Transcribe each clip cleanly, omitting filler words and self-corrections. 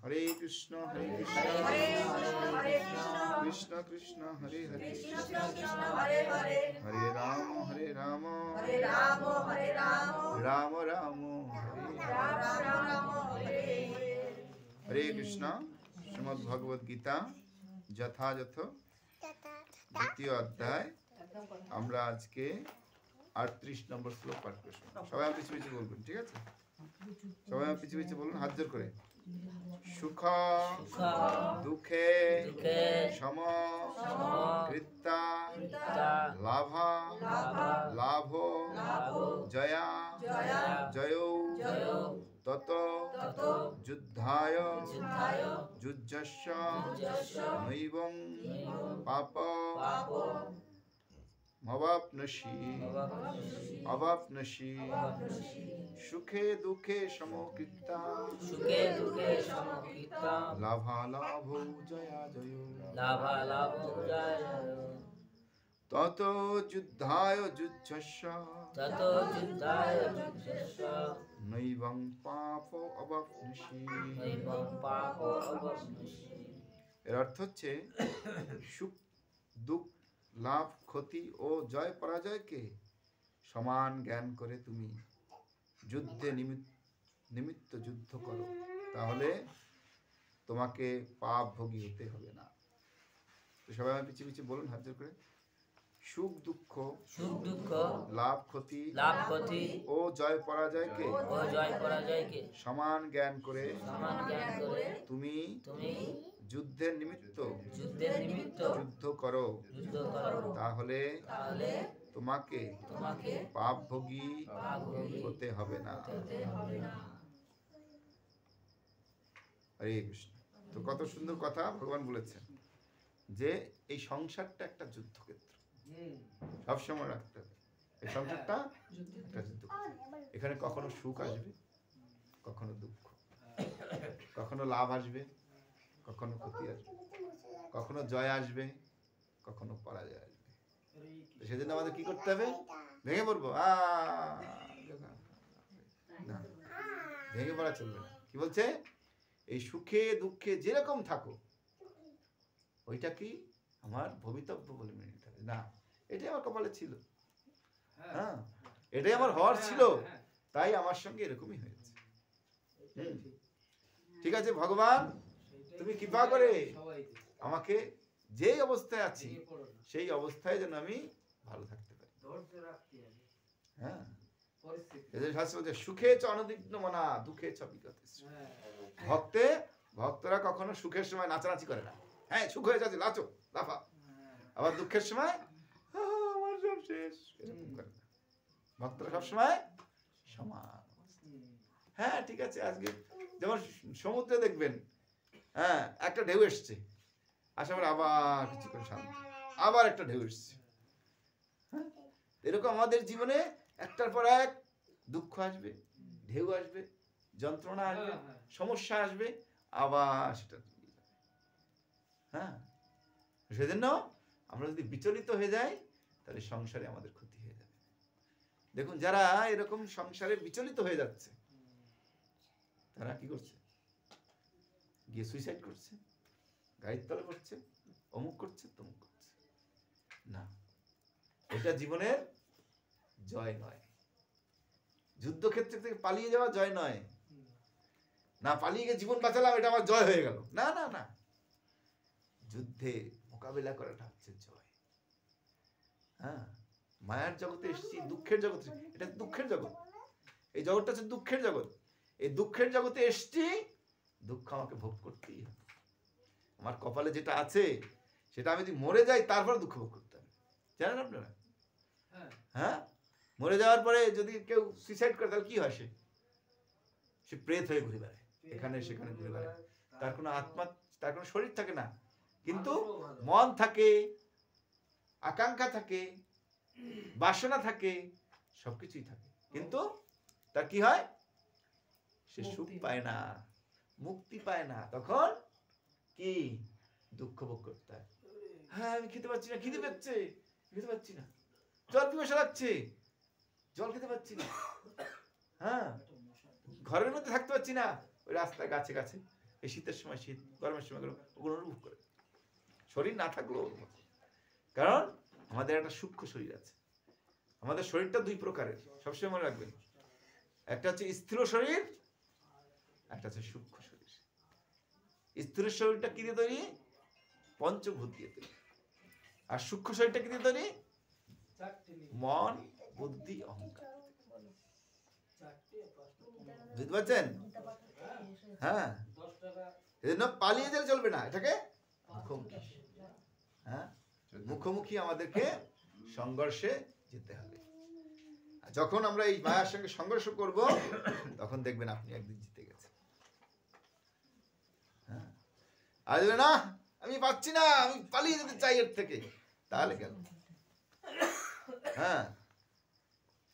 हरे कृष्ण कृष्ण कृष्ण हरे हरे हरे राम राम राम हरे कृष्ण। श्रीमद् भगवद गीता যথাযথ দ্বিতীয় অধ্যায় আমরা আজকে 38 নম্বর শ্লোক পাঠ করব। সবাই পিছু পিছু বলবেন, ঠিক আছে? সবাই পিছু পিছু বলুন হাত জোর করে। সুখ দুঃখে সম কৃত্তা লাভ লাভ জয়া জয়ৌ তত যুদ্ধায় যুজ্জস্য নৈবং পাপ অবাপ্নসি সুখে দুঃখে সমকৃত্তা লাভালাভ জয়া জয় তত যুদ্ধায় যুজ্জস্য নৈবং পাপ অবাপ্নসি। এর অর্থ হচ্ছে সুখ দুঃখ লাভ ক্ষতি ও জয় পরাজয়কে সমান জ্ঞান করে তুমি যুদ্ধে নিমিত্ত যুদ্ধ করো, তাহলে তোমাকে পাপ ভোগী হতে হবে না। তো সবাই আমার পিছিয়ে পিছিয়ে বলুন হাত জোর করে। সুখ দুঃখ লাভ ক্ষতি ও জয় পরাজয়কে সমান জ্ঞান করে তুমি যুদ্ধের নিমিত্ত যুদ্ধ করো, তাহলে তোমাকে পাপ ভোগী হতে হবে না। হরে কৃষ্ণ। তো কত সুন্দর কথা ভগবান বলেছেন যে এই সংসারটা একটা যুদ্ধক্ষেত্র, সবসময় রাখতে হবে এই সংসারটা একটা যুদ্ধক্ষেত্র। এখানে কখনো সুখ আসবে, কখনো দুঃখ, কখনো লাভ আসবে, কখনো ক্ষতি আসবে, কখনো জয় আসবে, কখনো পরাজয় আসবে। সেজন্য আমাদের কি করতে হবে? ভেঙে পড়বো না, ভেঙে পড়া চলবে না। কি বলছে? এই সুখে দুঃখে যেরকম থাকো ওইটা কি আমার ভবিতব্য বলে মেনে নিতে হবে। না, এটাই আমার কপালে ছিল, হ্যাঁ এটাই আমার হওয়ার ছিল, তাই আমার সঙ্গে এরকমই হয়েছে। ঠিক আছে ভগবান, তুমি কৃপা করে আমাকে যে অবস্থায় আছি সেই অবস্থায় যেন আমি ভালো থাকতে পারি। হ্যাঁ, সুখে চ অনদিগ্ন মনা দুঃখে চ বিগত। ভক্তরা কখনো সুখের সময় নাচানাচি করে না, হ্যাঁ সুখ হয়ে যাচ্ছে নাচো লাফা, আবার দুঃখের সময় আমার সব শেষ এরকম করে না। ভক্তরা সবসময় সমান। হ্যাঁ ঠিক আছে, আজকে যেমন সমুদ্রে দেখবেন, হ্যাঁ একটা ঢেউ এসছে, আসার পর আবার কিছু করে শান্ত, আবার একটা ঢেউ এসছে। হ্যাঁ, এরকম আমাদের জীবনে একটার পর এক দুঃখ আসবে, ঢেউ আসবে, যন্ত্রণা আসবে, সমস্যা আসবে, আবার সেটা। হ্যাঁ, সেজন্য আমরা যদি বিচলিত হয়ে যাই তাহলে সংসারে আমাদের ক্ষতি হয়ে যাবে। দেখুন যারা এরকম সংসারে বিচলিত হয়ে যাচ্ছে তারা কি করছে? গিয়ে সুইসাইড করছে, গাড়ির তলে করছে, অমুক করছে, তমুক করছে। না, এটা জীবনের জয় নয়। যুদ্ধক্ষেত্র থেকে পালিয়ে যাওয়া জয় নয়। না পালিয়ে গিয়ে জীবন বাঁচালাম এটা আমার জয় হয়ে গেল, না না না, যুদ্ধে মোকাবিলা করাটা হচ্ছে জয়। হ্যাঁ, মায়ার জগতে এসেছি, দুঃখের জগতে, এটা দুঃখের জগৎ, এই জগৎটা হচ্ছে দুঃখের জগৎ। এই দুঃখের জগতে এসেছি, দুঃখ আমাকে ভোগ করতেই হবে। আমার কপালে যেটা আছে সেটা আমি যদি মরে যাই তারপর দুঃখ ভোগ করতে হবে, জানেন আপনারা? হ্যাঁ, মরে যাওয়ার পরে যদি কেউ সুইসাইড করে তাহলে কি হয়? সে প্রেত হয়ে ঘুরে বেড়ায়, এখানে সেখানে ঘুরে বেড়ায়। তার কোনো আত্মা, তার কোনো শরীর থাকে না, কিন্তু মন থাকে, আকাঙ্ক্ষা থাকে, বাসনা থাকে, সবকিছুই থাকে, কিন্তু তার কি হয়? সে সুখ পায় না, মুক্তি পায় না। তখন কি দুঃখ ভোগ করতে হয়। হ্যাঁ আমি খেতে পাচ্ছি না, খিদে পাচ্ছে, খেতে পাচ্ছি না, জল পিপাসা লাগছে, জল খেতে পাচ্ছি না। হ্যাঁ, ঘরের মধ্যে থাকতে পারছি না, ওই রাস্তায় গাছে গাছে এই শীতের সময় শীত, গরমের সময় গরম, ওগুলো অনুভব করে। শরীর না থাকলেও অনুভব করে। কারণ আমাদের একটা সূক্ষ্ম শরীর আছে। আমাদের শরীরটা দুই প্রকারের, সবসময় মনে রাখবেন। একটা হচ্ছে স্থূল শরীর, একটা হচ্ছে সূক্ষ্ম শরীর। স্থূল শরীরটা কি দিয়ে তৈরি? পঞ্চভূত দিয়ে তৈরি। আর সূক্ষ্ম শরীরটা কি দিয়ে তৈরি? মন, বুদ্ধি, অহংকার। বুঝতে পারছেন? হ্যাঁ, এজন্য পালিয়ে গেলে চলবে না, এটাকে মুখোমুখি, হ্যাঁ, মুখোমুখি আমাদেরকে সংঘর্ষে যেতে হবে। যখন আমরা এই মায়ার সঙ্গে সংঘর্ষ করব, তখন দেখবেন আপনি একদিন জিতে গেছেন। হ্যাঁ, আর না আমি পাচ্ছি না, আমি পালিয়ে যেতে চাই এর থেকে, তাহলে গেল। হ্যাঁ,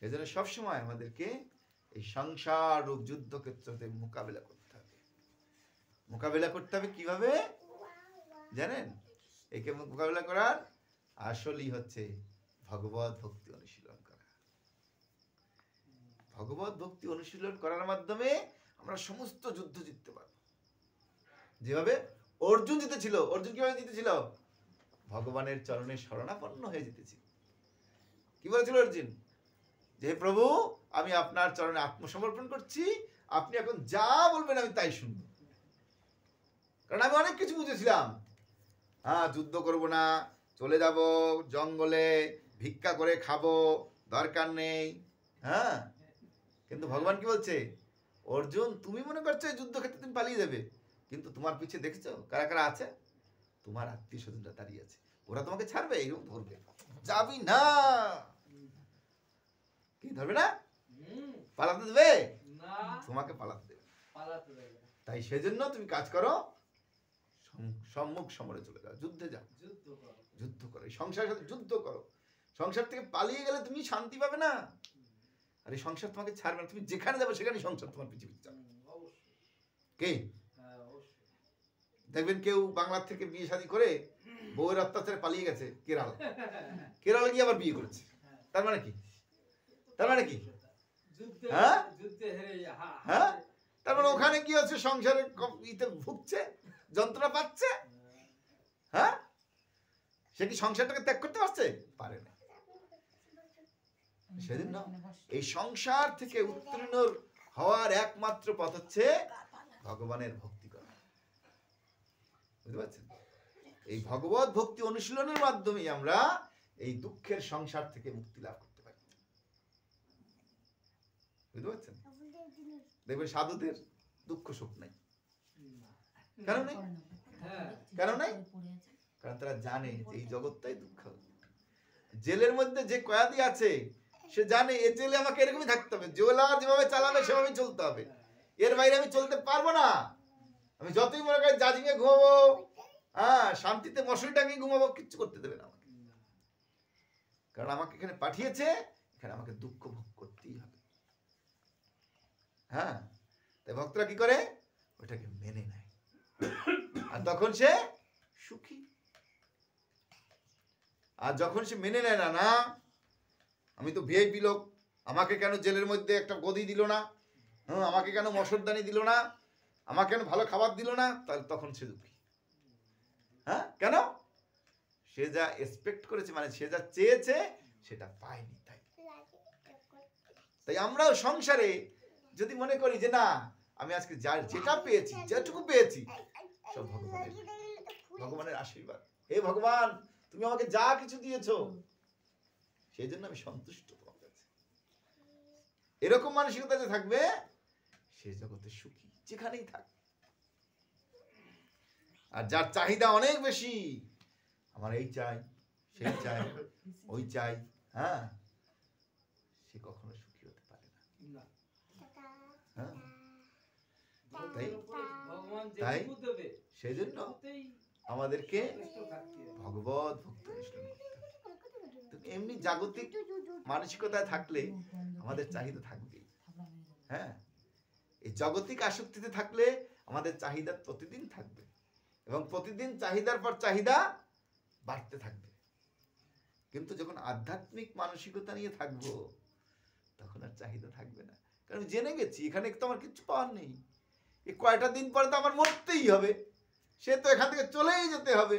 এই জন্য সবসময় আমাদেরকে এই সংসার রূপ যুদ্ধক্ষেত্রতে মোকাবিলা করতে হবে। মোকাবিলা করতে হবে কিভাবে জানেন? একে মোকাবিলা করার আসলই হচ্ছে ভগবত ভক্তি অনুশীলন করা। ভগবত ভক্তি অনুশীলন করার মাধ্যমে আমরা সমস্ত যুদ্ধ জিততে পারবো। যেভাবে অর্জুন জিতেছিল। অর্জুন কিভাবে জিতেছিল? ভগবানের চরণে শরণাপন্ন হয়ে জিতেছিল। কি বলেছিল অর্জুন? যে প্রভু, আমি আপনার চরণে আত্মসমর্পণ করছি, আপনি এখন যা বলবেন আমি তাই শুনবো। কারণ আমি অনেক কিছু বুঝেছিলাম। হ্যাঁ, যুদ্ধ করব না, চলে যাব জঙ্গলে, ভিক্ষা করে খাবো, দরকার নেই। হ্যাঁ, কিন্তু ভগবান কি বলছে? অর্জুন, তুমি মনে করছো এই যুদ্ধক্ষেত্রে তুমি পালিয়ে যাবে, কিন্তু তোমার পিছে দেখেছো কারা কারা আছে? তোমার আত্মীয় স্বজনরা দাঁড়িয়ে আছে, ওরা তোমাকে ছাড়বে? এরকম ধরবে, যাবি না। কি ধরবে না? পালাতে দেবে? তোমাকে পালাতে দেবে। তাই সেজন্য তুমি কাজ করো, সম্মুখ সমরে চলে যাও, যুদ্ধে যাও, যুদ্ধ করো, সংসারের সাথে যুদ্ধ করো। সংসার থেকে পালিয়ে গেলে তুমি শান্তি পাবে না, আর এই সংসার তোমাকে ছাড়বে না। তুমি যেখানে যাবে সেখানে সংসার তোমার পিছু পিছু যাবে। কি দেখবেন কেউ বাংলার থেকে বিয়ে শাদী করে বউয়ের অত্যাচারে পালিয়ে গেছে কেরালা, কেরালা গিয়ে আবার বিয়ে করেছে। তার মানে কি? তার মানে কি? হ্যাঁ, হ্যাঁ, তার মানে ওখানে কি হচ্ছে? সংসারের ইতে ভুগছে, যন্ত্রণা পাচ্ছে। হ্যাঁ, সে কি সংসারটাকে ত্যাগ করতে পারছে? পারে না। সেদিন না, এই সংসার থেকে উত্তীর্ণ হওয়ার একমাত্র পথ হচ্ছে ভগবানের ভক্তি করা। বুঝতে পারছেন? এই ভগবত ভক্তি অনুশীলনের মাধ্যমে আমরা এই দুঃখের সংসার থেকে মুক্তি লাভ করতে পারি। বুঝতে পারছেন? দেখবেন সাধুদের দুঃখ সুখ নাই। কেন নেই? কেন নাই? কারণ তারা জানে যে এই জগৎটাই দুঃখ। জেলের মধ্যে যে কয়েদি আছে, সে জানে এ জেলে আমাকে এরকমই থাকতে হবে, জেলার যেভাবে চালাবে সেভাবে চলতে হবে, এর বাইরে আমি চলতে পারবো না। আমি যতই মনে করি জাজিংয়ে ঘুমাবো, হ্যাঁ, শান্তিতে মশারি টাঙিয়ে ঘুমাবো, কিচ্ছু করতে দেবে না আমাকে। কারণ আমাকে এখানে পাঠিয়েছে, এখানে আমাকে দুঃখ ভোগ করতেই হবে। হ্যাঁ, তাই ভক্তরা কি করে? ওটাকে মেনে নেয়, আর তখন সে সুখী। আর যখন সে মেনে নেয় না, না আমি তো ভিআইপি লোক, আমাকে কেন জেলের মধ্যে একটা গদি দিল না, হ্যাঁ, আমাকে কেন মশরদানি দিল না, আমাকে কেন ভালো খাবার দিল না, তাহলে তখন সে দুঃখী। হ্যাঁ, কেন? সে যা এক্সপেক্ট করেছে, মানে সে যা চেয়েছে সেটা পায়নি। তাই আমরাও সংসারে যদি মনে করি যে না, আমি আজকে যেটা পেয়েছি, যেটুকু পেয়েছি সব ভগবানের আশীর্বাদ, হে ভগবান তুমি আমাকে যা কিছু দিয়েছো সেই জন্য আমি সন্তুষ্ট তোমার কাছে, এরকম মানসিকতা যে থাকবে, সে জগতে সুখী যেখানেই থাকবে। আর যার চাহিদা অনেক বেশি, আমার এই চাই, সেই চাই, ওই চাই, হ্যাঁ, সে কখনো সুখী হতে পারে না। হ্যাঁ, তাই সেই জন্য আমাদেরকে ভগবত ভক্তি অনুশীলন করতে হবে। এমনি জাগতিক মানসিকতায় থাকলে আমাদের চাহিদা থাকবেই। হ্যাঁ, এই জাগতিক আসক্তিতে থাকলে আমাদের চাহিদা প্রতিদিন থাকবে, এবং প্রতিদিন চাহিদার পর চাহিদা বাড়তে থাকবে। কিন্তু যখন আধ্যাত্মিক মানসিকতা নিয়ে থাকবো, তখন আর চাহিদা থাকবে না। কারণ জেনে গেছি এখানে তো আমার কিছু পাওয়ার নেই, এই কয়টা দিন পরে তো আমার মরতেই হবে, সে তো এখান থেকে চলেই যেতে হবে।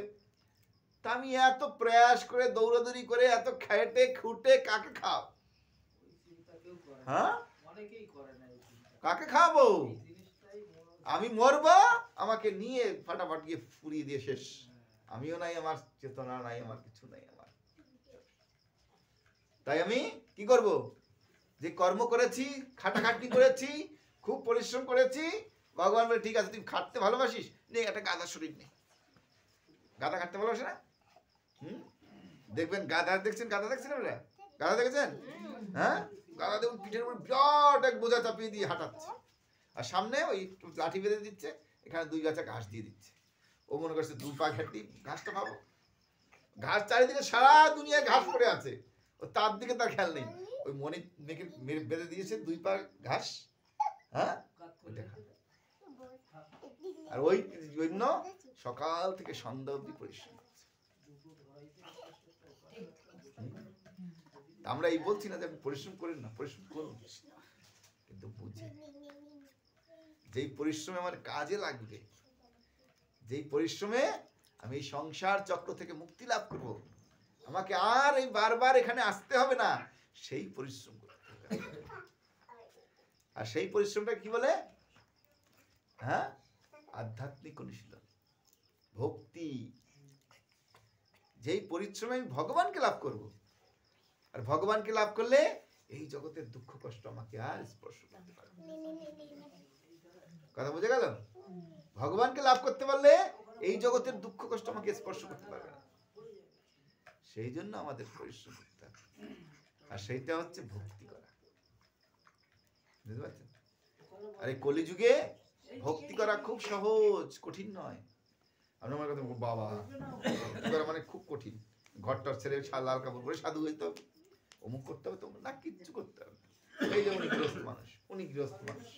তা আমি এত প্রয়াস করে দৌড়াদৌড়ি করে এত খেটে খুঁটে কাকে খাও? হ্যাঁ, কাকে খাবো? আমি মরবো, আমাকে নিয়ে ফাটাফাট গিয়ে ফুরিয়ে দিয়ে শেষ। আমিও নাই, আমার চেতনা নাই, আমার কিছু নাই আমার। তাই আমি কি করব? যে কর্ম করেছি, খাটাখাটনি করেছি, খুব পরিশ্রম করেছি, ভগবান বলে ঠিক আছে তুই খাটতে ভালোবাসিস, নে একটা গাধা শরীর নে। গাধা খাটতে ভালোবাসে না? দেখবেন গাধা দেখছেন, গাধা দেখছেন আপনারা? গাধা দেখেছেন? হ্যাঁ, গাধা দেখুন পিঠের উপর বিরাট এক বোঝা চাপিয়ে দিয়ে হাঁটাচ্ছে, আর সামনে ওই লাঠি বেঁধে দিচ্ছে, এখানে 2 গাছা ঘাস দিয়ে দিচ্ছে। ও মনে করছে 2 পা ঘাটলি ঘাসটা পাবো। ঘাস চারিদিকে সারা দুনিয়ায় ঘাস পড়ে আছে, ও তার দিকে তার খেয়াল নেই। ওই মনে মেখে বেঁধে দিয়েছে 2 পা ঘাস, হ্যাঁ, আর ওই জন্য সকাল থেকে সন্ধ্যা অবধি পরিশ্রম করছে। আমরা এই বলছি না যে আপনি পরিশ্রম করেন না, পরিশ্রম করুন, কিন্তু বুঝে যেই পরিশ্রমে আমার কাজে লাগবে, যেই পরিশ্রমে আমি এই সংসার চক্র থেকে মুক্তি লাভ করব, আমাকে আর এই বারবার এখানে আসতে হবে না, সেই পরিশ্রম করতে হবে। আর সেই পরিশ্রমটা কি বলে? হ্যাঁ, আধ্যাত্মিক অনুশীলন, ভক্তি। যেই পরিশ্রমে আমি ভগবানকে লাভ করব, আর ভগবানকে লাভ করলে এই জগতের দুঃখ কষ্ট আমাকে আর স্পর্শ করতে পারবে না। কথা বুঝে গেল? ভগবানকে লাভ করতে পারলে এই জগতের দুঃখ কষ্ট আমাকে স্পর্শ করতে পারবে না। সেই জন্য আমাদের পরিশ্রম করতে হবে, আর সেইটা হচ্ছে ভক্তি করা। বুঝতে পারছেন? আর এই কলিযুগে ভক্তি করা খুব সহজ, কঠিন নয়। আপনার মনে করতেন বাবা ভক্তি করা মানে খুব কঠিন, ঘরটার ছেলে লাল কাপড় পরে সাধু হইতে হবে, অমুক করতে হবে, তোমরা না কিচ্ছু করতে হবে। এই যে উনি গৃহস্থ মানুষ, উনি গৃহস্থ মানুষ,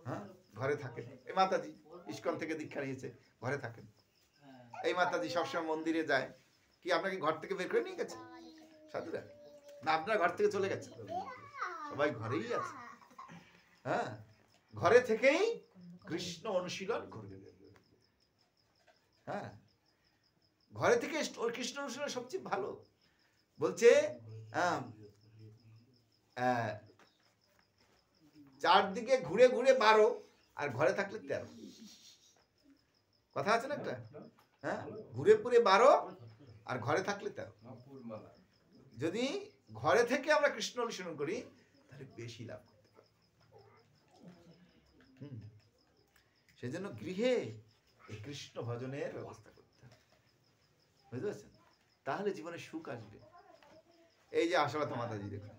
হ্যাঁ, ঘরে থাকেন। এই মাতাজি ইস্কন থেকে দীক্ষা নিয়েছে, ঘরে থাকেন। এই মাতাজি সবসময় মন্দিরে যায়। কি আপনাকে ঘর থেকে বের করে নিয়ে গেছে সাধুরা? না, আপনার ঘর থেকে চলে গেছে? সবাই ঘরেই আছে। হ্যাঁ, ঘরে থেকেই কৃষ্ণ অনুশীলন করবে। হ্যাঁ, ঘরে থেকে কৃষ্ণ অনুশীলন সবচেয়ে ভালো। বলছে চারদিকে ঘুরে ঘুরে 12, আর ঘরে থাকলে 13। কথা আছে না একটা? হ্যাঁ, ঘুরে পুরে 12 আর ঘরে থাকলে 13। যদি ঘরে থেকে আমরা কৃষ্ণ অনুশীলন করি তাহলে বেশি লাভ করতে পারবো। সেজন্য গৃহে এই কৃষ্ণ ভজনের ব্যবস্থা করতে হবে। বুঝতে পারছেন? তাহলে জীবনে সুখ আসবে। এই যে আশালতা মাতাজি দেখুন,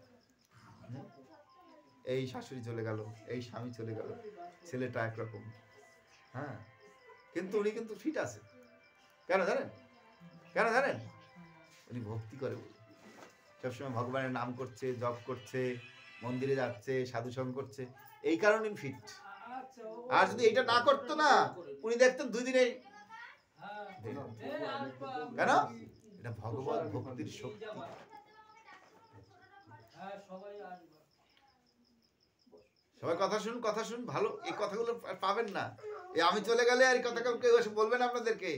এই শাশুড়ি চলে গেল, এই স্বামী চলে গেল, ছেলেটা একরকম, হ্যাঁ, কিন্তু উনি কিন্তু ফিট আছে। কেন জানেন? কেন জানেন? উনি ভক্তি করে বলে, সবসময় ভগবানের নাম করছে, জপ করছে, মন্দিরে যাচ্ছে, সাধুসঙ্গ করছে, এই কারণে ফিট। আর যদি এটা না করতো না, উনি দেখতেন 2 দিনে। কেন? এটা ভগবত ভক্তির শক্তি। সবাই কথা শুন, কথা শুন, ভালো। এই কথাগুলো পাবেন না, এই আমি চলে গেলে আর এই কথাগুলো কেউ এসে বলবেন আপনাদেরকে।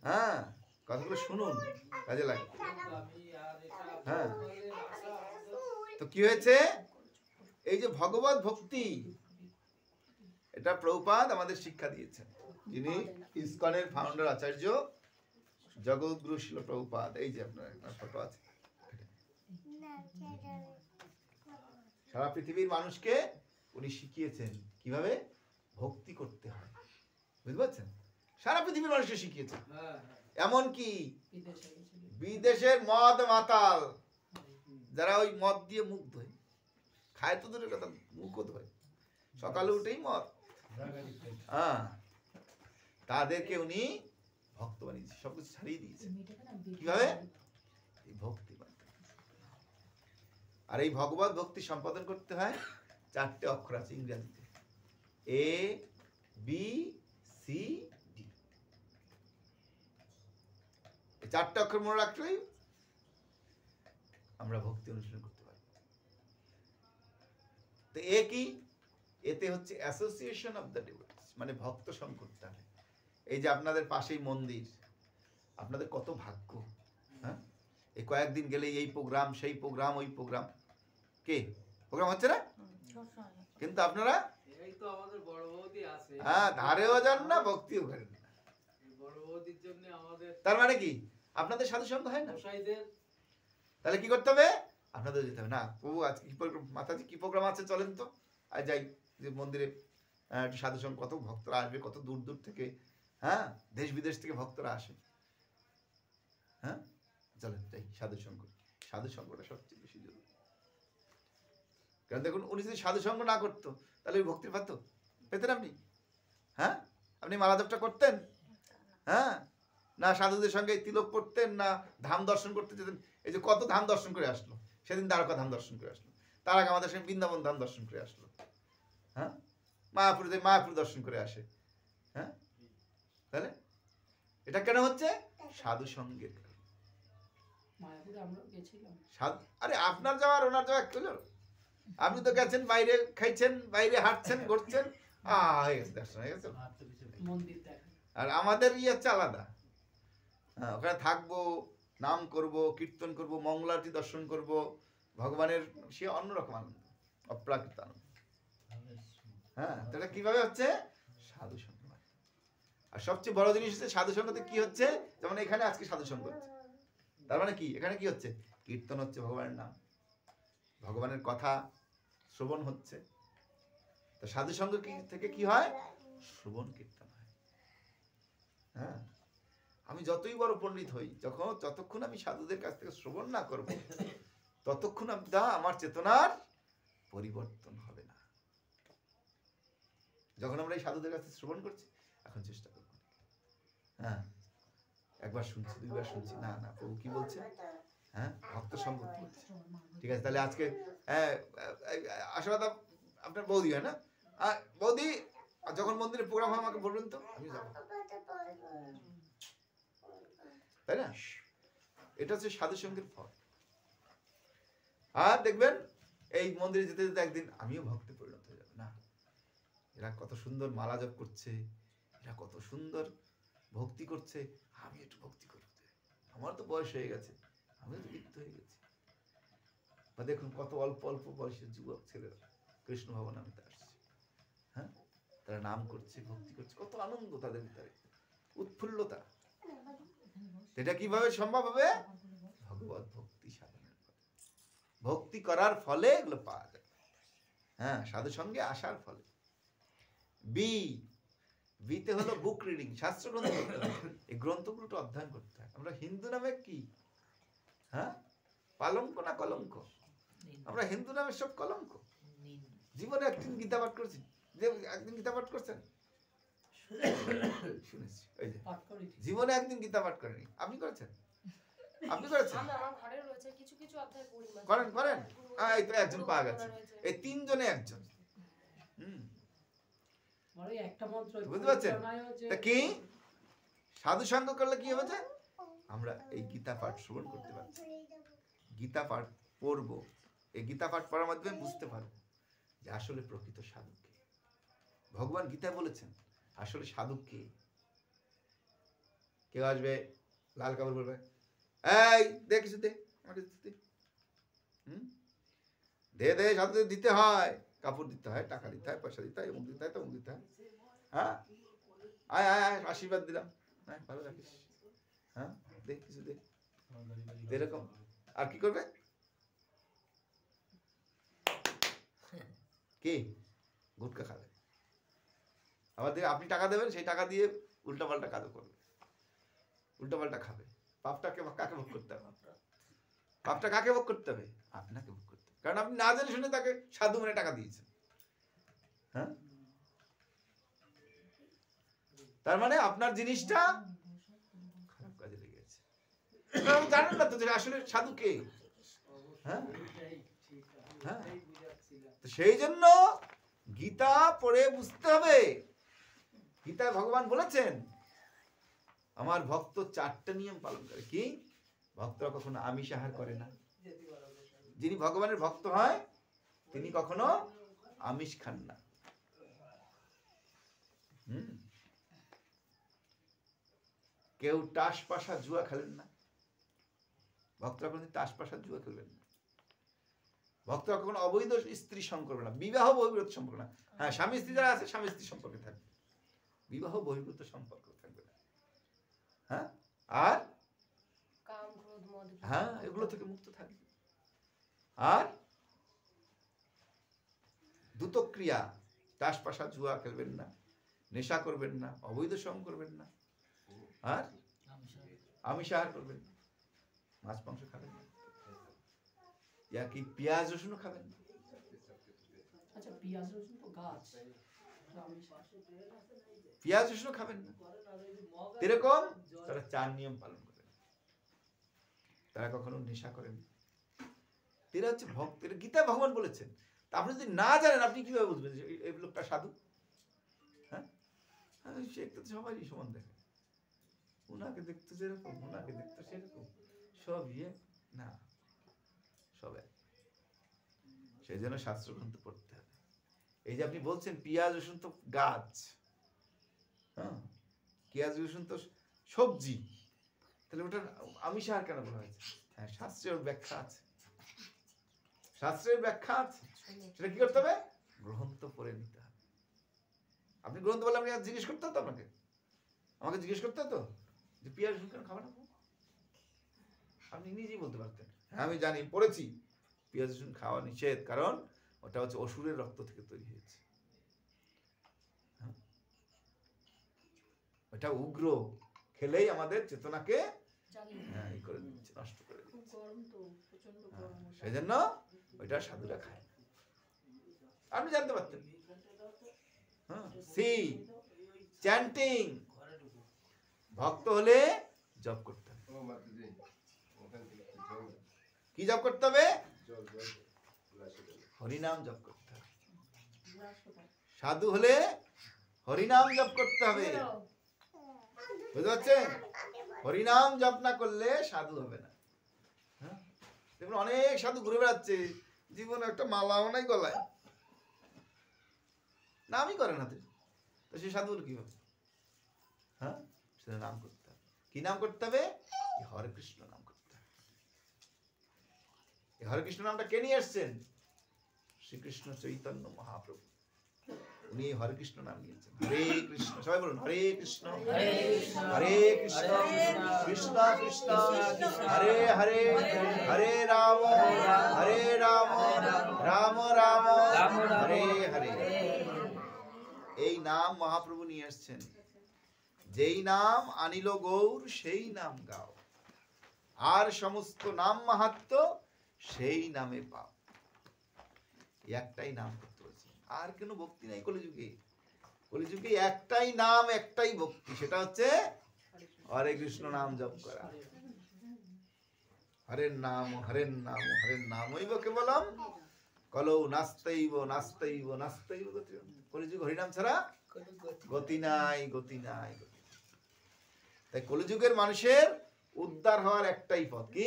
হ্যাঁ, কথাগুলো শুনুন, কাজে লাগে। হ্যাঁ, তো কি হয়েছে? এই যে ভগবত ভক্তি, এটা প্রভুপাদ আমাদের শিক্ষা দিয়েছেন, যিনি ইসকনের ফাউন্ডার আচার্য জগৎগুরু শিল প্রভুপাদ। এই যে আপনার ফটো আছে, সারা পৃথিবীর মানুষকে উনি শিখিয়েছেন কিভাবে ভক্তি করতে হয়। বুঝতে পারছেন? সারা পৃথিবীর মানুষকে শিখিয়েছেন। এমনকি বিদেশের মদ মাতাল যারা ওই মদ দিয়ে মুখ ধোয়, খায় তো দূরের কথা, মুখও ধোয়, সকালে উঠেই মদ, হ্যাঁ, তাদেরকে উনি ভক্ত বানিয়েছে, সবকিছু ছাড়িয়ে দিয়েছে। কিভাবে? এই ভক্তি। আর এই ভগবত ভক্তি সম্পাদন করতে হয় 4টে অক্ষর আছে ইংরেজিতে, A B C D। এই 4টে অক্ষর মনে রাখলেই আমরা ভক্তি অনুশীলন করতে পারি। তো এ কি? এতে হচ্ছে অ্যাসোসিয়েশন অফ দ্য ডিভোটিস, মানে ভক্ত সঙ্গ করতে হবে। এই যে আপনাদের পাশেই মন্দির, আপনাদের কত ভাগ্য। হ্যাঁ, এই কয়েকদিন গেলে এই প্রোগ্রাম, সেই প্রোগ্রাম, ওই প্রোগ্রাম, কে প্রোগ্রাম হচ্ছে না, কিন্তু আপনারা এই তো আমাদের বড় বৌদি আছে, হ্যাঁ ধারেও যান না, ভক্তিও করেন না। বড় বৌদির জন্য আমাদের, তার মানে কি আপনাদের সাধু সঙ্গ হয় না? মশাইদের তাহলে কি করতে হবে? আপনাদের যেতে হবে না, প্রভু আজকে কি প্রোগ্রাম, মাতাজি কি প্রোগ্রাম আছে, চলেন তো আর যাই যে মন্দিরে একটু সাধু সঙ্গ, কত ভক্তরা আসবে, কত দূর দূর থেকে, হ্যাঁ দেশ বিদেশ থেকে ভক্তরা আসে, হ্যাঁ চলেন যাই সাধু সঙ্গ। সাধু সঙ্গটা সবচেয়ে বেশি জরুরি। কারণ দেখুন, উনি যদি সাধু সঙ্গ না করতো তাহলে ওই ভক্তির পাত্র পেতেন আপনি? হ্যাঁ, আপনি মালা জপটা করতেন? হ্যাঁ, না সাধুদের সঙ্গে তিলক পড়তেন, না ধাম দর্শন করতে যেতেন। এই যে কত ধাম দর্শন করে আসলো, সেদিন দ্বারকা ধাম দর্শন করে আসলো, তার আগে আমাদের সঙ্গে বৃন্দাবন ধাম দর্শন করে আসলো, হ্যাঁ মায়াপুরে মায়াপুর দর্শন করে আসে। হ্যাঁ, তাহলে এটা কেন হচ্ছে? সাধু সঙ্গের কারণে। আরে আপনার যাওয়ার ওনার যাওয়া কি হলো? আপনি তো গেছেন বাইরে, খাইছেন বাইরে, হাঁটছেন, ঘুরছেন, হয়ে গেছে দর্শন, হয়ে গেছে। আর আমাদের হচ্ছে আলাদা, হ্যাঁ ওখানে থাকবো, নাম করব, কীর্তন করব, মঙ্গলারতি দর্শন করব, ভগবানের সে অন্যরকম আনন্দ, অপ্রাকৃত আনন্দ। হ্যাঁ, তাহলে কিভাবে হচ্ছে? সাধু সঙ্গ। আর সবচেয়ে বড় জিনিস হচ্ছে সাধু সঙ্গতে কি হচ্ছে, যেমন এখানে আজকে সাধু সঙ্গ হচ্ছে, তার মানে কি এখানে কি হচ্ছে? কীর্তন হচ্ছে, ভগবানের নাম, ভগবানের কথা শ্রবণ হচ্ছে। তো সাধু সঙ্গ থেকে কি হয়? শ্রবণ কীর্তন হয়। হ্যাঁ, আমি যতই বড় পণ্ডিত হই, যতক্ষণ আমি সাধুদের কাছ থেকে শ্রবণ না করব, ততক্ষণ আমার চেতনার পরিবর্তন হবে না। যখন আমরা এই সাধুদের কাছে শ্রবণ করছি, এখন চেষ্টা করব, হ্যাঁ একবার শুনছি, দুইবার শুনছি, না না প্রভু কি বলছে, হ্যাঁ ভক্ত সঙ্গ বলছে, ঠিক আছে। তাহলে আজকে আশীর্বাদ আপনার বৌদি হয় না, বৌদি যখন মন্দিরে প্রোগ্রাম হয় আমাকে বলবেন তো, আমি যাবো, তাই না? এটা হচ্ছে সাধু সঙ্গের ফল। আর দেখবেন এই মন্দিরে যেতে যেতে একদিন আমিও ভক্তে পরিণত হয়ে যাবে। না, এরা কত সুন্দর মালা জপ করছে, এরা কত সুন্দর ভক্তি করছে, আমি একটু ভক্তি করতে, আমার তো বয়স হয়ে গেছে, আমি তো বৃদ্ধ হয়ে গেছি। বা দেখুন কত অল্প অল্প বয়সের যুবক ছেলেরা কৃষ্ণ ভবনামিতে আসছে, হ্যাঁ তারা নাম করছে, ভক্তি করছে, কত আনন্দ তাদের ভিতরে, উৎফুল্লতা। এটা কিভাবে সম্ভব হবে? ভগবত ভক্তি সাধনের ফলে, ভক্তি করার ফলে এগুলো পাওয়া যায়। হ্যাঁ, সাধু সঙ্গে আসার ফলে। বিতে হলো বুক রিডিং, শাস্ত্র গ্রন্থ করতে হবে, এই গ্রন্থগুলো অধ্যয়ন করতে হয়। আমরা হিন্দু নামে কি, হ্যাঁ পালঙ্ক না কলঙ্ক? আমরা হিন্দু নামে সব কলঙ্ক। জীবনে একদিন গীতা পাঠ করেছি, একদিন গীতা পাঠ করছেন? শুনেছি, ওই যে জীবনে একদিন গীতা পাঠ করেনি। আপনি করেছেন? আপনি করেছেন? করেন করেন, এই তো একজন পাওয়া গেছে, এই তিনজনে একজন। বুঝতে পারছেন? তা কি সাধু সঙ্গ করলে কি হবে? আমরা এই গীতা পাঠ শ্রবণ করতে পারছি, গীতা পাঠ পড়বো, এই গীতা পাঠ পড়ার মাধ্যমে বুঝতে পারবো যে আসলে প্রকৃত সাধু কে। ভগবান গীতা বলেছেন আসলে সাধু কে। কেউ আসবে লাল কাপড় বলবে, এই দে কিছু দে, দে দে, সাধুদের দিতে হয়, কাপড় দিতে হয়, টাকা দিতে হয়, পয়সা দিতে হয়, অমুক দিতে হয়, তমুক দিতে হয়। হ্যাঁ, আয় আয় আয়, আশীর্বাদ দিলাম, হ্যাঁ ভালো রাখিস, হ্যাঁ দে কিছু দে, এরকম। আর কি করবে? কি গুটকা খাবে। আবার আপনি টাকা দেবেন, সেই টাকা দিয়ে উল্টাপাল্টা কাজও করবে, উল্টাপাল্টা খাবে। পাপটাকে কাকে ভোগ করতে হবে? পাপটা কাকে ভোগ করতে হবে? আপনাকে ভোগ করতে হবে, কারণ আপনি না জেনে শুনে তাকে সাধু মানে টাকা দিয়েছেন। হ্যাঁ, তার মানে আপনার জিনিসটা খারাপ কাজে লেগেছে, জানেন না তো যে আসলে সাধু কে। হ্যাঁ, সেই জন্য গীতা পড়ে বুঝতে হবে। গীতায় ভগবান বলেছেন আমার ভক্ত 4টা নিয়ম পালন করে। কি? ভক্তরা কখনো আমিষ আহার করে না। যিনি ভগবানের ভক্ত হয় তিনি কখনো আমিষ খান না, কেউ টাস পাশা জুয়া খেলেন না, ভক্তরা কোনদিন টাস পাশা জুয়া খেলবেন না, ভক্তরা কখনো অবৈধ স্ত্রী সঙ্গ করবে না, বিবাহ বহির্ভূত সম্পর্ক না। হ্যাঁ, স্বামী স্ত্রী যারা আছে স্বামী স্ত্রী সম্পর্কে থাকবে, বিবাহ বহির্ভূত সম্পর্ক থাকবে না। হ্যাঁ, আর হ্যাঁ, এগুলো থেকে মুক্ত থাকবে। আর দ্রুতক্রিয়া, টাস পাশা জুয়া খেলবেন না, নেশা করবেন না, অবৈধ সঙ্গ করবেন না, আর আমিষ আহার করবেন না, মাছ মাংস খাবেন না, কি পেঁয়াজ রসুনও খাবেন না। আচ্ছা, পেঁয়াজ রসুন তো গাছ, পেঁয়াজ রসুনও খাবেন না। এরকম তারা 4 নিয়ম পালন করেন, তারা কখনো নেশা করেন না। এরা হচ্ছে ভক্ত, এটা গীতা ভগবান বলেছেন। তা আপনি যদি না জানেন, আপনি কিভাবে বুঝবেন যে এই লোকটা সাধু? হ্যাঁ, সে একটু সবাই সমান দেখে, ওনাকে দেখতো যেরকম, ওনাকে দেখতো সেরকম, সব না, সব এক। সেই জন্য শাস্ত্র গ্রন্থ পড়তে হবে। এই যে আপনি বলছেন পেঁয়াজ রসুন তো গাছ, হ্যাঁ, পেঁয়াজ রসুন তো সবজি, তাহলে ওটা আমিষ আহার কেন বলা হয়েছে? হ্যাঁ, শাস্ত্রের ব্যাখ্যা আছে, শাস্ত্রের ব্যাখ্যা আছে। সেটা কি করতে হবে? গ্রন্থ পড়ে নিতে হবে। আপনি গ্রন্থ বলে আপনি জিজ্ঞেস করতে হতো, আমাকে জিজ্ঞেস করতে হতো যে পেঁয়াজ রসুন কেন খাবে না? আপনি নিজেই বলতে পারতেন, হ্যাঁ আমি জানি, পড়েছি, পেঁয়াজ রসুন খাওয়া নিষেধ, কারণ ওটা হচ্ছে অসুরের রক্ত থেকে তৈরি হয়েছে, ওটা উগ্র, খেলেই আমাদের চেতনাকে নষ্ট করে দিচ্ছে। সেই জন্য ওইটা সাধুরা খায়, আপনি জানতে পারতেন। চ্যান্টিং, ভক্ত হলে জপ করতে হবে। কি জপ করতে হবে? হরিনাম জপ করতে হবে। সাধু হলে হরিনাম জপ করতে হবে, বুঝতে পারছেন? হরিনাম জপ না করলে সাধু হবে না। দেখুন অনেক সাধু ঘুরে বেড়াচ্ছে, জীবনে একটা মালাও নাই গলায়, নামই করে না, তো সে সাধু কি হবে? হ্যাঁ, সেটা নাম করতে হবে। কি নাম করতে হবে? হরে কৃষ্ণ নাম করতে হবে। এই হরে কৃষ্ণ নামটা কে নিয়ে আসছেন? শ্রীকৃষ্ণ চৈতন্য মহাপ্রভু, উনি হরে কৃষ্ণ নাম নিয়েছেন। হরে কৃষ্ণ, সবাই বলুন হরে কৃষ্ণ হরে কৃষ্ণ কৃষ্ণ কৃষ্ণ হরে হরে, হরে রাম রাম রাম হরে হরে। এই নাম মহাপ্রভু নিয়ে আসছেন। যেই নাম আনিল গৌর সেই নাম গাও, আর সমস্ত নাম মাহাত্ম্য সেই নামে পাও। একটাই নাম করতে বলছে, আর কোনো ভক্তি নাই কলিযুগে। কলিযুগে একটাই নাম, একটাই ভক্তি, সেটা হচ্ছে হরে কৃষ্ণ নাম জপ করা। হরের নাম হরের নাম হরের নাম হইব কেবলম কলৌ নাস্তাইব নাস্তাইব নাস্তাইব গতি। কলিযুগ হরিনাম ছাড়া গতি নাই, গতি নাই। তাই কলিযুগের মানুষের উদ্ধার হওয়ার একটাই পথ, কি?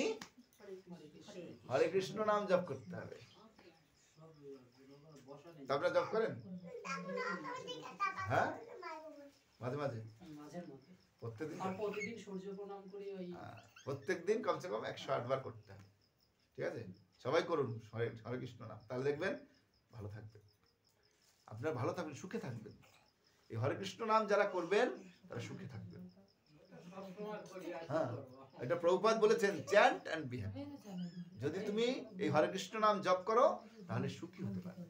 হরে কৃষ্ণ নাম জপ করতে হবে। আপনারা জপ করেন? হ্যাঁ, মাঝে মাঝে প্রত্যেকদিন কমসে কম 108 বার করতে হবে। ঠিক আছে, সবাই করুন হরে কৃষ্ণ নাম, তাহলে দেখবেন ভালো থাকবেন, আপনারা ভালো থাকবেন, সুখে থাকবেন। এই হরে কৃষ্ণ নাম যারা করবেন তারা সুখে থাকবেন। হ্যাঁ, এটা প্রভুপাদ বলেছেন, চ্যান্ট এন্ড বি হ্যাপি। যদি তুমি এই হরে কৃষ্ণ নাম জপ করো তাহলে সুখী হতে পারবে।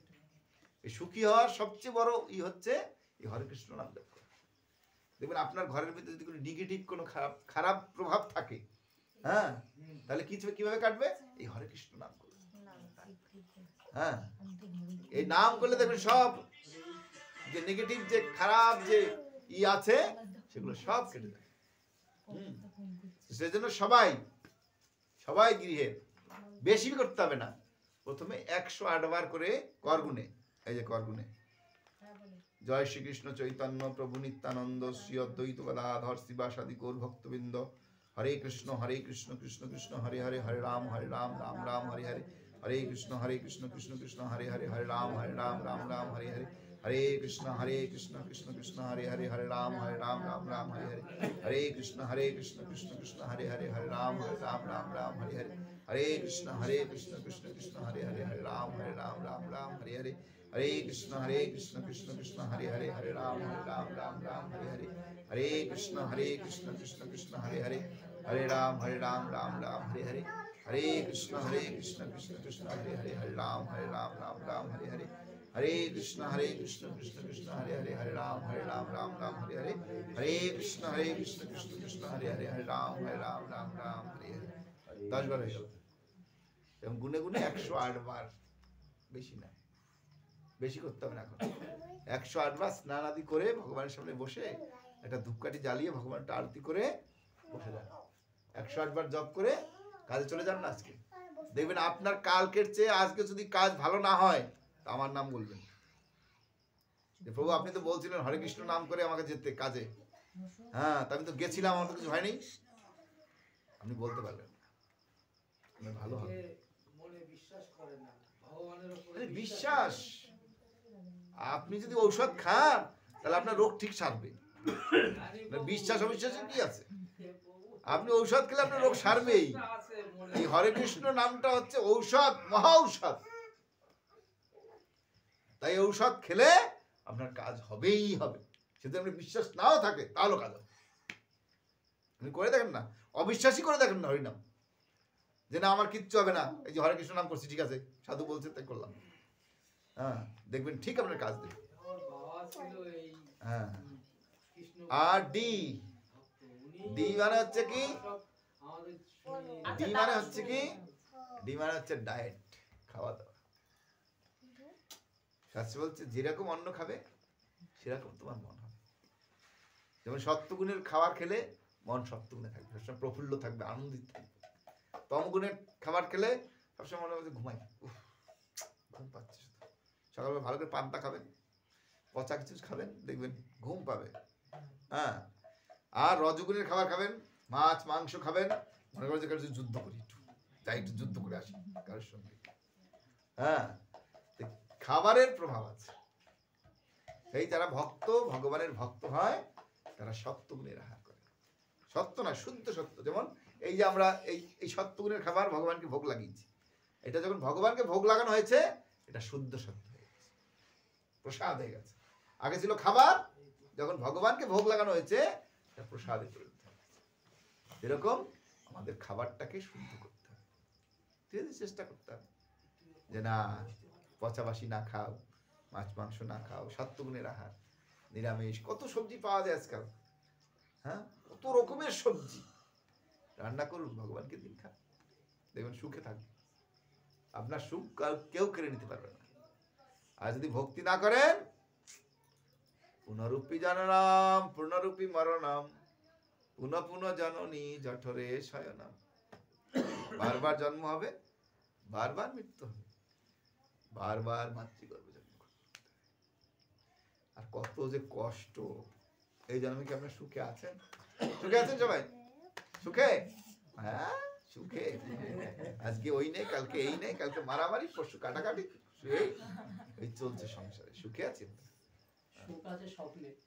এই সুখী হওয়ার সবচেয়ে বড় হচ্ছে এই হরে কৃষ্ণ নাম জপ করা। দেখবেন আপনার ঘরের ভিতরে যদি কোনো নেগেটিভ কোনো খারাপ প্রভাব থাকে, হ্যাঁ, তাহলে কিভাবে কাটবে? এই হরে কৃষ্ণ নাম করবে। হ্যাঁ, এই নাম করলে দেখবেন সব যে নেগেটিভ যে খারাপ যে আছে সেগুলো সব কেটে যায়। সেজন্য সবাই গৃহে বেশি করতে হবে না, প্রথমে 108 বার করে করগুনে, এই যে করগুনে, জয় শ্রীকৃষ্ণ চৈতন্য প্রভু নিত্যানন্দ শ্রী অদ্বৈত গদাধর শিবাসাদি গৌর ভক্তবৃন্দ, হরে কৃষ্ণ কৃষ্ণ কৃষ্ণ হরে হরে, হরে রাম রাম রাম হরে হরে, হরে কৃষ্ণ কৃষ্ণ কৃষ্ণ হরে হরে, হরে রাম রাম রাম হরে হরে, हरे कृष्ण कृष्ण कृष्ण हरे हरे हरे राम राम राम हरे हरे हरे कृष्ण कृष्ण कृष्ण हरे हरे हरे राम राम हरे हरे हरे कृष्ण कृष्ण कृष्ण हरे हरे हरे राम राम हरे हरे हरे कृष्ण कृष्ण कृष्ण हरे हरे हरे राम राम हरे हरे हरे कृष्ण कृष्ण कृष्ण हरे हरे हरे राम राम हरे हरे हरे कृष्ण कृष्ण कृष्ण हरे हरे हरे राम राम हरे हरे हरे कृष्ण कृष्ण कृष्ण हरे हरे हरे राम राम हरे हरे हरे कृष्ण कृष्ण कृष्ण हरे हरे हरे राम राम हरे हरे 10 বার হয়ে গেল এবং গুনে গুনে 108 বার বেশি না বেশি করতে হবে না এখন 108 বার স্নান আদি করে ভগবানের সামনে বসে একটা ধূপকাঠি জ্বালিয়ে ভগবানটা আরতি করে বসে যান 108 বার জপ করে কাজে চলে যান না আজকে দেখবেন আপনার কালকের চেয়ে আজকে যদি কাজ ভালো না হয় তা আমার নাম বলবেন যে প্রভু আপনি তো বলছিলেন হরে কৃষ্ণ নাম করে আমাকে যেতে কাজে হ্যাঁ তা আমি তো গেছিলাম আমার তো কিছু হয়নি আপনি বলতে পারবেন না ভালো হবে মনে বিশ্বাস করে না ভগবানের উপরে বিশ্বাস আপনি যদি ঔষধ খান তাহলে আপনার রোগ ঠিক সারবে বিশ্বাস অবিশ্বাসের কি আছে আপনি ঔষধ খেলে আপনার রোগ সারবেই এই হরে কৃষ্ণ নামটা হচ্ছে ঔষধ মহা ঔষধ তাই ঔষধ খেলে আপনার কাজ হবেই হবে যদি আপনি বিশ্বাস নাও থাকে তাহলে কাজ হবে আপনি করে দেখেন না অবিশ্বাসী করে দেখেন না হরিনাম যে না আমার কিচ্ছু হবে না এই যে হরে কৃষ্ণ নাম করছি ঠিক আছে সাধু বলছে তাই করলাম হ্যাঁ দেখবেন ঠিক আপনার কাজ দেবে হ্যাঁ আর ডি মানে হচ্ছে কি ডি মানে হচ্ছে ডায়েট খাওয়া দাওয়া শাস্ত্র বলছে যেরকম অন্ন খাবে সেরকম তোমার মন হবে যেমন সত্যগুণের খাবার খেলে মন সত্যগুণে থাকবে সবসময় প্রফুল্ল থাকবে আনন্দিত থাকবে তমগুণের খাবার খেলে সবসময় মনে হবে ঘুমাই ঘুম পাচ্ছে সকালবেলা ভালো করে পান্তা খাবেন পচা কিছু খাবেন দেখবেন ঘুম পাবে হ্যাঁ আর রজগুণের খাবার খাবেন মাছ মাংস খাবেন মনে করে যে কারো যুদ্ধ করি একটু যাই একটু যুদ্ধ করে আসি কারোর সঙ্গে হ্যাঁ খাবারের প্রভাব আছে এই যারা ভক্ত ভগবানের ভক্ত হয় তারা সত্যগুণের আহার করে সত্য না শুদ্ধ সত্য যেমন এই যে আমরা এই সত্যগুণের খাবার ভগবানকে ভোগ লাগিয়েছি এটা যখন ভগবানকে ভোগ লাগানো হয়েছে এটা শুদ্ধ সত্য হয়ে গেছে প্রসাদ হয়ে গেছে আগে ছিল খাবার যখন ভগবানকে ভোগ লাগানো হয়েছে এটা প্রসাদে পরিণত হয়েছে এরকম আমাদের খাবারটাকে শুদ্ধ করতে হবে ঠিক আছে চেষ্টা করতে হবে যে না পচাবাসি না খাও মাছ মাংস না খাও সত্যগুণের আহার নিরামিষ কত সবজি পাওয়া যায় আজকাল হ্যাঁ কত রকমের সবজি রান্না করুন ভগবানকে দিন খান দেখবেন সুখে থাকবে আপনার সুখ কেউ কেড়ে নিতে পারবে না আর যদি ভক্তি না করেন পুনরূপী জননাম পুনরূপী মরণম পুনঃ পুনঃ জননী জঠরে শয়নম বারবার জন্ম হবে বারবার মৃত্যু হবে বারবার মাতৃগর্ভে জন্ম করতে আর কত যে কষ্ট এই জন্মে কি আপনার সুখে আছেন সবাই সুখে হ্যাঁ সুখে আজকে ওই নেই কালকে এই নেই কালকে মারামারি পরশু কাটাকাটি এই চলছে সংসারে সুখে আছেন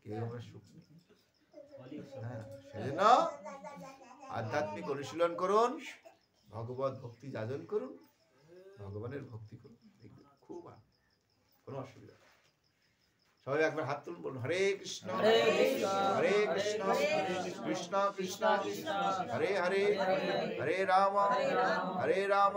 কেউ আমরা সুখ নেই হ্যাঁ সেজন্য আধ্যাত্মিক অনুশীলন করুন ভগবত ভক্তি যাজন করুন ভগবানের ভক্তি করুন খুব কোনো অসুবিধা সবাই একবার হাত তুলুন বলুন হরে কৃষ্ণ কৃষ্ণ কৃষ্ণ হরে হরে হরে রাম